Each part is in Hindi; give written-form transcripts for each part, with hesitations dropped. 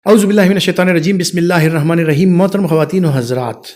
औज़ुबिल्लाहि मिनश्शैतानिर्रजीम बिस्मिल्लाहिर्रहमानिर्रहीम। मोहतरम ख़वातीन व हज़रात,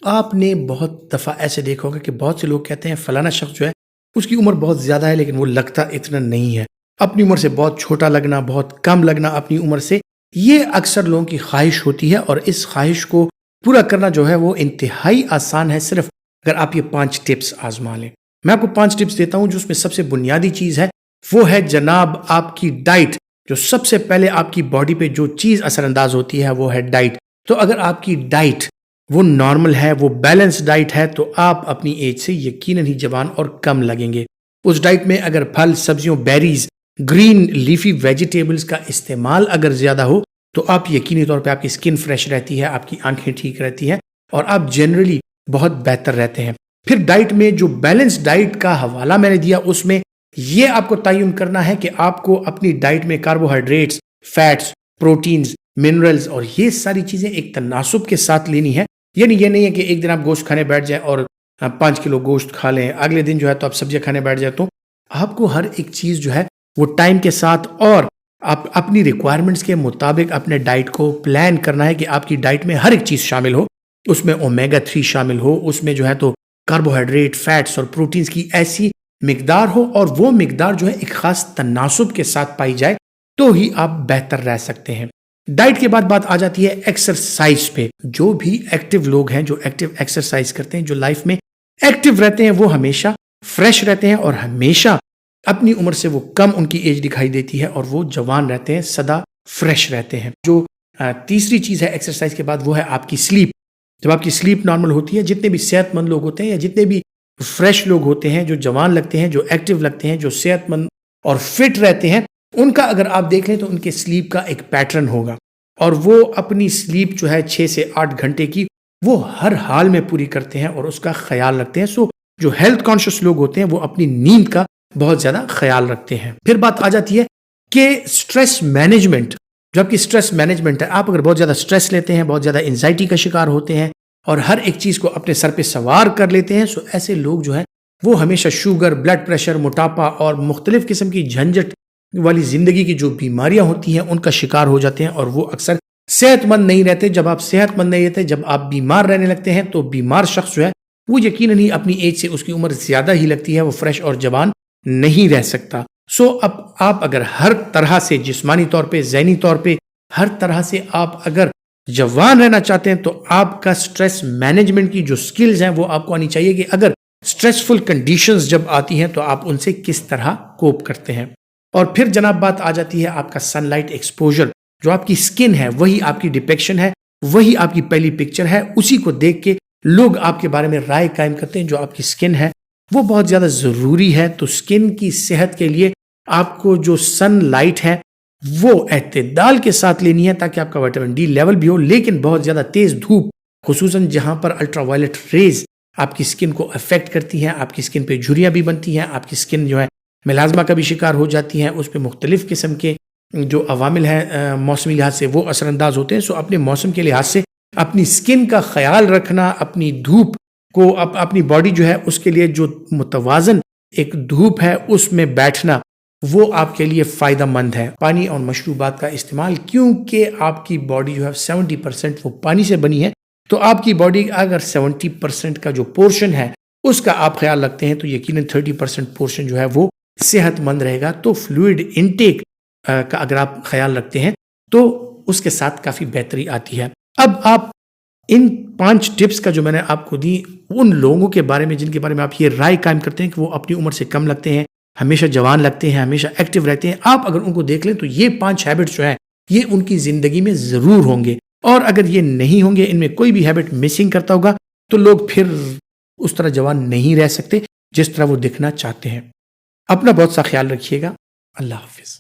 आपने बहुत दफ़ा ऐसे देखा होगा कि बहुत से लोग कहते हैं फ़लाना शख्स जो है उसकी उम्र बहुत ज़्यादा है लेकिन वो लगता इतना नहीं है। अपनी उम्र से बहुत छोटा लगना, बहुत कम लगना अपनी उम्र से, ये अक्सर लोगों की ख्वाहिश होती है और इस ख्वाहिश को पूरा करना जो है वो इंतहाई आसान है, सिर्फ अगर आप ये 5 टिप्स आज़मा लें। मैं आपको 5 टिप्स देता हूँ जिसमें सबसे बुनियादी चीज़ है वो है जनाब आपकी डाइट। जो सबसे पहले आपकी बॉडी पे जो चीज़ असरअंदाज होती है वो है डाइट। तो अगर आपकी डाइट वो नॉर्मल है, वो बैलेंस डाइट है, तो आप अपनी एज से यकीनन ही जवान और कम लगेंगे। उस डाइट में अगर फल, सब्जियों, बेरीज, ग्रीन लीफी वेजिटेबल्स का इस्तेमाल अगर ज़्यादा हो तो आप यकीनी तौर पे आपकी स्किन फ्रेश रहती है, आपकी आंखें ठीक रहती हैं और आप जनरली बहुत बेहतर रहते हैं। फिर डाइट में जो बैलेंस डाइट का हवाला मैंने दिया उसमें ये आपको तयन करना है कि आपको अपनी डाइट में कार्बोहाइड्रेट्स, फैट्स, प्रोटीन्स, मिनरल्स और ये सारी चीज़ें एक तनासुब के साथ लेनी है। यानी ये नहीं है कि एक दिन आप गोश्त खाने बैठ जाएं और 5 किलो गोश्त खा लें, अगले दिन जो है तो आप सब्जियां खाने बैठ जाए। तो आपको हर एक चीज़ जो है वो टाइम के साथ और आप अपनी रिक्वायरमेंट्स के मुताबिक अपने डाइट को प्लान करना है कि आपकी डाइट में हर एक चीज़ शामिल हो, उसमें ओमेगा 3 शामिल हो, उसमें जो है तो कार्बोहाइड्रेट, फैट्स और प्रोटीन्स की ऐसी मिकदार हो और वो मिकदार जो है एक खास तनासुब के साथ पाई जाए, तो ही आप बेहतर रह सकते हैं। डाइट के बाद बात आ जाती है एक्सरसाइज पे। जो भी एक्टिव लोग हैं, जो एक्टिव एक्सरसाइज करते हैं, जो लाइफ में एक्टिव रहते हैं, वो हमेशा फ्रेश रहते हैं और हमेशा अपनी उम्र से वो कम उनकी एज दिखाई देती है और वो जवान रहते हैं, सदा फ्रेश रहते हैं। जो तीसरी चीज़ है एक्सरसाइज के बाद वो है आपकी स्लीप। जब आपकी स्लीप नॉर्मल होती है, जितने भी सेहतमंद लोग होते हैं या जितने भी फ्रेश लोग होते हैं, जो जवान लगते हैं, जो एक्टिव लगते हैं, जो सेहतमंद और फिट रहते हैं, उनका अगर आप देख लें तो उनके स्लीप का एक पैटर्न होगा और वो अपनी स्लीप जो है 6 से 8 घंटे की वो हर हाल में पूरी करते हैं और उसका ख्याल रखते हैं। सो जो हेल्थ कॉन्शियस लोग होते हैं वो अपनी नींद का बहुत ज्यादा ख्याल रखते हैं। फिर बात आ जाती है कि स्ट्रेस मैनेजमेंट। जो आपकी स्ट्रेस मैनेजमेंट है, आप अगर बहुत ज्यादा स्ट्रेस लेते हैं, बहुत ज्यादा एंजाइटी का शिकार होते हैं और हर एक चीज को अपने सर पे सवार कर लेते हैं, सो ऐसे लोग जो हैं वो हमेशा शुगर, ब्लड प्रेशर, मोटापा और मुख्तलिफ किस्म की झंझट वाली जिंदगी की जो बीमारियां होती हैं उनका शिकार हो जाते हैं और वो अक्सर सेहतमंद नहीं रहते। जब आप सेहतमंद नहीं रहते, जब आप बीमार रहने लगते हैं, तो बीमार शख्स जो है वो यकीनन ही अपनी एज से उसकी उम्र ज्यादा ही लगती है, वो फ्रेश और जवान नहीं रह सकता। सो अब आप अगर हर तरह से जिस्मानी तौर पे, ज़हनी तौर पे, हर तरह से आप अगर जवान रहना चाहते हैं तो आपका स्ट्रेस मैनेजमेंट की जो स्किल्स हैं वो आपको आनी चाहिए कि अगर स्ट्रेसफुल कंडीशंस जब आती हैं तो आप उनसे किस तरह कोप करते हैं। और फिर जनाब बात आ जाती है आपका सनलाइट एक्सपोजर। जो आपकी स्किन है वही आपकी डिपिक्शन है, वही आपकी पहली पिक्चर है, उसी को देख के लोग आपके बारे में राय कायम करते हैं। जो आपकी स्किन है वो बहुत ज्यादा जरूरी है, तो स्किन की सेहत के लिए आपको जो सनलाइट है वो एतदाल के साथ लेनी है ताकि आपका विटामिन डी लेवल भी हो, लेकिन बहुत ज्यादा तेज धूप, खुसूसन जहां पर अल्ट्रावायलेट रेज आपकी स्किन को अफेक्ट करती हैं, आपकी स्किन पे झुर्रियां भी बनती हैं, आपकी स्किन जो है मिलाजमा का भी शिकार हो जाती है, उस पर मुख्तलिफ किस्म के जो अवामिल हैं मौसमी लिहाज से वो असरअंदाज होते हैं। सो अपने मौसम के लिहाज से अपनी स्किन का ख्याल रखना, अपनी धूप को अपनी बॉडी जो है उसके लिए जो मुतवाजन एक धूप है उसमें बैठना वो आपके लिए फ़ायदा मंद है। पानी और मशरूबात का इस्तेमाल, क्योंकि आपकी बॉडी जो है 70% वो पानी से बनी है, तो आपकी बॉडी अगर 70% का जो पोर्शन है उसका आप ख्याल रखते हैं तो यकीनन 30% पोर्शन जो है वो सेहतमंद रहेगा। तो फ्लूइड इनटेक का अगर आप ख्याल रखते हैं तो उसके साथ काफ़ी बेहतरी आती है। अब आप इन 5 टिप्स का जो मैंने आपको दी, उन लोगों के बारे में जिनके बारे में आप ये राय कायम करते हैं कि वो अपनी उम्र से कम लगते हैं, हमेशा जवान लगते हैं, हमेशा एक्टिव रहते हैं, आप अगर उनको देख लें तो ये 5 हैबिट्स जो हैं ये उनकी जिंदगी में जरूर होंगे। और अगर ये नहीं होंगे, इनमें कोई भी हैबिट मिसिंग करता होगा, तो लोग फिर उस तरह जवान नहीं रह सकते जिस तरह वो दिखना चाहते हैं। अपना बहुत सा ख्याल रखिएगा। अल्लाह हाफिज।